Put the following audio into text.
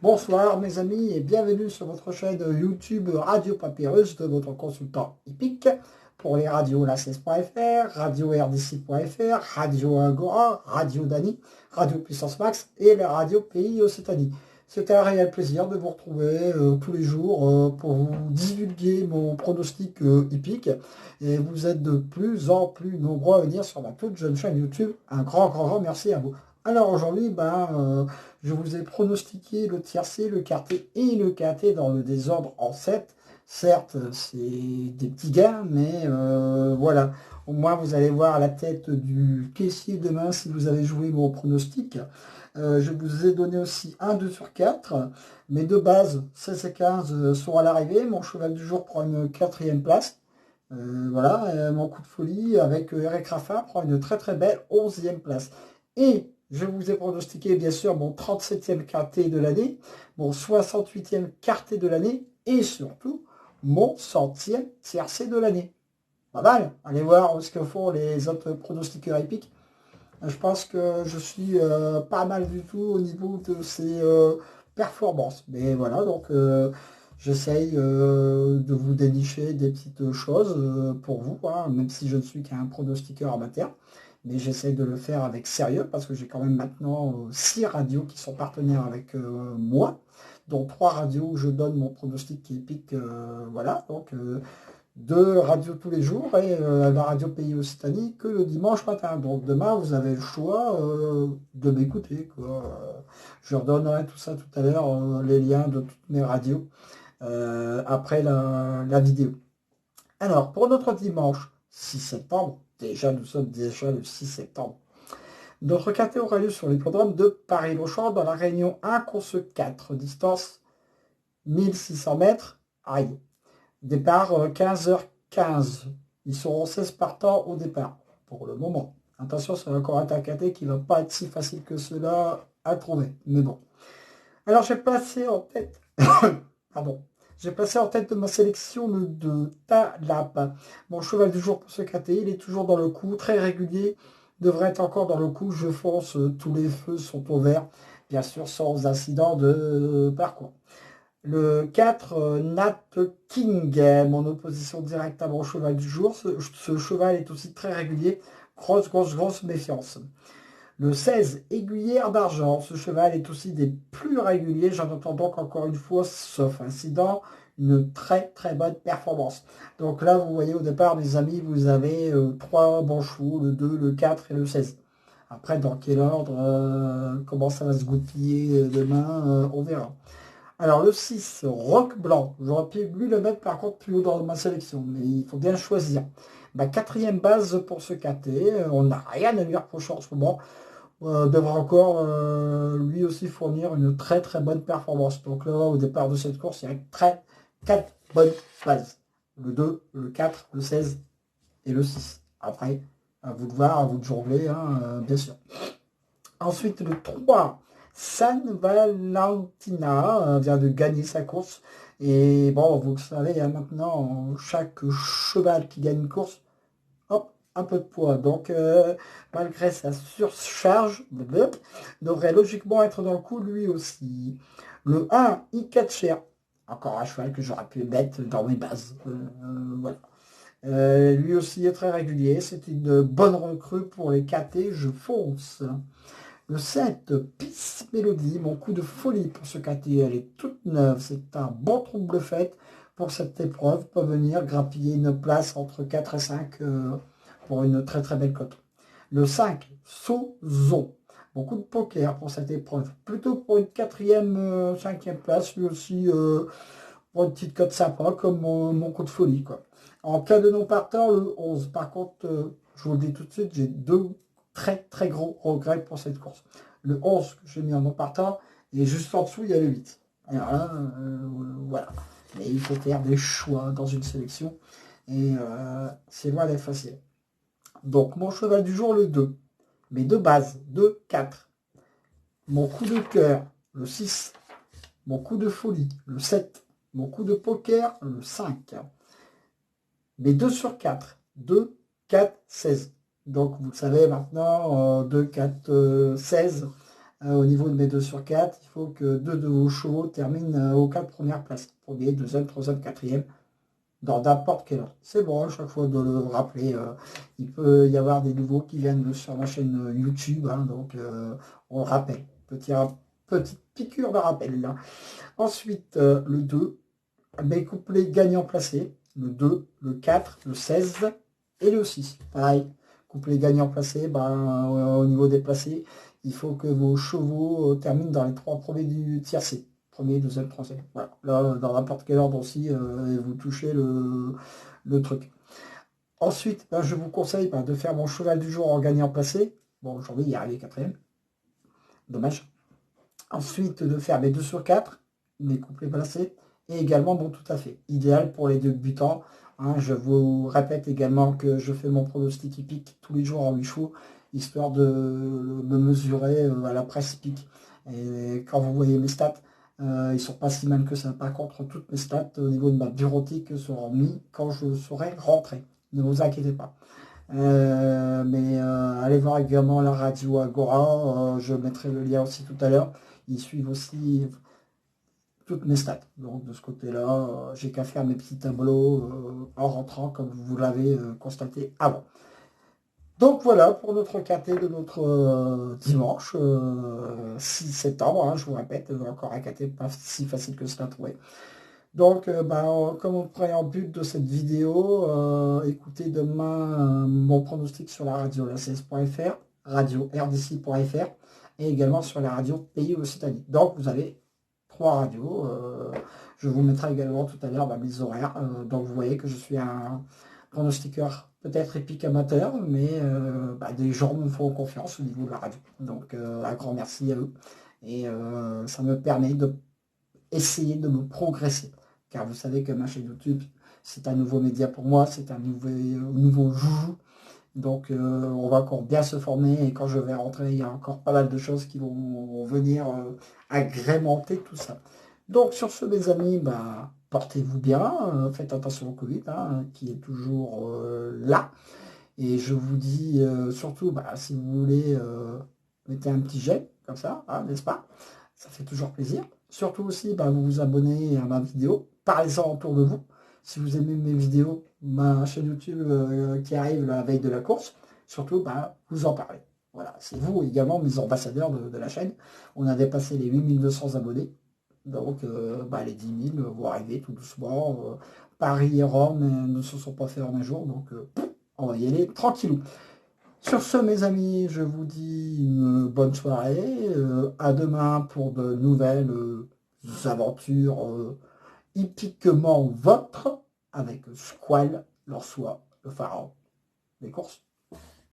Bonsoir mes amis et bienvenue sur votre chaîne YouTube Radio Papyrus de votre consultant hippique pour les radios la16.fr, radio RDC.fr, Radio Agora, Radio Dani, Radio Puissance Max et la radio Pays Occitanie. C'est un réel plaisir de vous retrouver tous les jours pour vous divulguer mon pronostic hippique et vous êtes de plus en plus nombreux à venir sur ma toute jeune chaîne YouTube. Un grand merci à vous. Alors aujourd'hui, je vous ai pronostiqué le tiercé, le quarté et le quintet dans le désordre en 7. Certes, c'est des petits gains, mais voilà. Au moins, vous allez voir la tête du caissier demain si vous avez joué mon pronostic. Je vous ai donné aussi un 2 sur 4. Mes deux bases, 16 et 15, sont à l'arrivée. Mon cheval du jour prend une quatrième place. Voilà, mon coup de folie avec Eric Raffin prend une très belle 11e place. Et je vous ai pronostiqué bien sûr mon 37e quarté de l'année, mon 68e quarté de l'année et surtout mon 100e tiercé de l'année. Pas mal, allez voir ce que font les autres pronostiqueurs épiques. Je pense que je suis pas mal du tout au niveau de ces performances. Mais voilà, donc j'essaye de vous dénicher des petites choses pour vous, hein, même si je ne suis qu'un pronostiqueur amateur. Mais j'essaye de le faire avec sérieux parce que j'ai quand même maintenant 6 radios qui sont partenaires avec moi, dont 3 radios où je donne mon pronostic épique. Voilà, donc de radio tous les jours et la radio Pays Occitanie que le dimanche matin. Donc demain, vous avez le choix de m'écouter, quoi. Je redonnerai tout ça tout à l'heure, les liens de toutes mes radios après la vidéo. Alors, pour notre dimanche 6 septembre, déjà nous sommes déjà le 6 septembre, notre quartier aura lieu sur l'hippodrome de Paris-Longchamp dans la Réunion 1, course 4, distance 1600 mètres. Aïe. Départ 15h15. Ils seront 16 partants au départ, pour le moment. Attention, c'est encore un tacaté qui ne va pas être si facile que cela à trouver. Mais bon. Alors j'ai placé en tête. Pardon. J'ai placé en tête de ma sélection le 2 Talap. Mon cheval du jour pour ce KT, il est toujours dans le coup, très régulier. Devrait être encore dans le coup. Je fonce, tous les feux sont au vert. Bien sûr, sans incident de parcours. Le 4, Nat King, mon opposition directe à mon cheval du jour. Ce cheval est aussi très régulier. Grosse méfiance. Le 16, Aiguillère d'Argent. Ce cheval est aussi des plus réguliers. J'en entends donc encore une fois, sauf incident, une très bonne performance. Donc là, vous voyez au départ, mes amis, vous avez 3 bons chevaux, le 2, le 4 et le 16. Après, dans quel ordre, comment ça va se goupiller demain, on verra. Alors le 6, Roc Blanc. J'aurais pu lui le mettre par contre plus haut dans ma sélection, mais il faut bien choisir. Ma quatrième base pour ce KT, on n'a rien à lui reprocher en ce moment. Devra encore lui aussi fournir une très bonne performance. Donc là, au départ de cette course, il y a 4 bonnes bases. Le 2, le 4, le 16 et le 6. Après, à vous de voir, à vous de jongler, hein, bien sûr. Ensuite, le 3, San Valentina vient de gagner sa course. Et bon, vous le savez, hein, maintenant, chaque cheval qui gagne une course, hop, un peu de poids. Donc, malgré sa surcharge, devrait logiquement être dans le coup lui aussi. Le 1, Icatcher. Encore un cheval que j'aurais pu mettre dans mes bases. Voilà. Lui aussi est très régulier. C'est une bonne recrue pour les KT. Je fonce. Le 7, Peace Melody, mon coup de folie pour ce KT, elle est toute neuve, c'est un bon trouble fait pour cette épreuve, peut venir grappiller une place entre 4 et 5 pour une très belle cote. Le 5, Sozon, mon coup de poker pour cette épreuve, plutôt pour une quatrième, cinquième place, lui aussi pour une petite cote sympa comme mon coup de folie, quoi. En cas de non partant, le 11. Par contre, je vous le dis tout de suite, j'ai deux très gros regrets pour cette course. Le 11 que j'ai mis en non partant, et juste en dessous, il y a le 8. Alors là, voilà. Mais il faut faire des choix dans une sélection, et c'est loin d'être facile. Donc, mon cheval du jour, le 2. Mes deux bases, 2, 4. Mon coup de cœur, le 6. Mon coup de folie, le 7. Mon coup de poker, le 5. Mais 2 sur 4. 2, 4, 16. Donc vous le savez maintenant, 2, 4, 16. au niveau de mes 2 sur 4, il faut que 2 de vos chevaux terminent aux 4 premières places. Premier, deuxième, troisième, quatrième, dans n'importe quel ordre. C'est bon, à chaque fois de le rappeler. Il peut y avoir des nouveaux qui viennent sur ma chaîne YouTube, hein, donc on le rappelle. Petite piqûre de rappel là. Ensuite, le 2, mes couplets gagnants placés. Le 2, le 4, le 16 et le 6. Pareil, couplet gagnants placés, au niveau des placés, il faut que vos chevaux terminent dans les 3 premiers du tiercé. Premier, deuxième, troisième. Voilà. Là, dans n'importe quel ordre aussi, vous touchez le truc. Ensuite, je vous conseille de faire mon cheval du jour en gagnant placé. Bon, aujourd'hui, il est arrivé quatrième. Dommage. Ensuite, de faire mes 2 sur 4, mes couplets placés, et également bon tout à fait. Idéal pour les débutants. Hein, je vous répète également que je fais mon pronostic hippique tous les jours en 8 chevaux, histoire de me mesurer à la presse hippique. Et quand vous voyez mes stats, ils sont pas si mal que ça. Par contre, toutes mes stats au niveau de ma bureautique seront mis quand je serai rentré. Ne vous inquiétez pas. Allez voir également la radio Agora, je mettrai le lien aussi tout à l'heure. Ils suivent aussi toutes mes stats. Donc de ce côté-là, j'ai qu'à faire mes petits tableaux en rentrant, comme vous l'avez constaté avant. Donc voilà pour notre KT de notre dimanche 6 septembre. Hein, je vous répète, encore un KT pas si facile que cela à trouver. Donc, comme préambule de cette vidéo, écoutez demain mon pronostic sur la radio lacs.fr, radio rdc.fr et également sur la radio Pays Occitanie. Donc, vous avez 3 radios. Je vous mettrai également tout à l'heure mes horaires. Donc, vous voyez que je suis un pronostiqueur peut-être épique amateur, mais des gens me font confiance au niveau de la radio. Donc, un grand merci à eux. Et ça me permet de essayer de me progresser. Car vous savez que ma chaîne YouTube, c'est un nouveau média pour moi, c'est un nouveau joujou. Donc on va encore bien se former et quand je vais rentrer, il y a encore pas mal de choses qui vont venir agrémenter tout ça. Donc sur ce mes amis, portez-vous bien, faites attention au Covid, hein, qui est toujours là. Et je vous dis surtout, si vous voulez, mettez un petit j'aime, comme ça, hein, n'est-ce pas? Ça fait toujours plaisir. Surtout aussi, vous vous abonnez à ma vidéo, parlez-en autour de vous. Si vous aimez mes vidéos, ma chaîne YouTube qui arrive la veille de la course, surtout, vous en parlez. Voilà, c'est vous également mes ambassadeurs de la chaîne. On a dépassé les 8200 abonnés. Donc, les 10 000 vont arriver tout doucement. Paris et Rome ne se sont pas faits en un jour, donc on va y aller tranquillou. Sur ce, mes amis, je vous dis une bonne soirée. À demain pour de nouvelles aventures hippiquement vôtres avec Squall, leur soi, le pharaon des courses.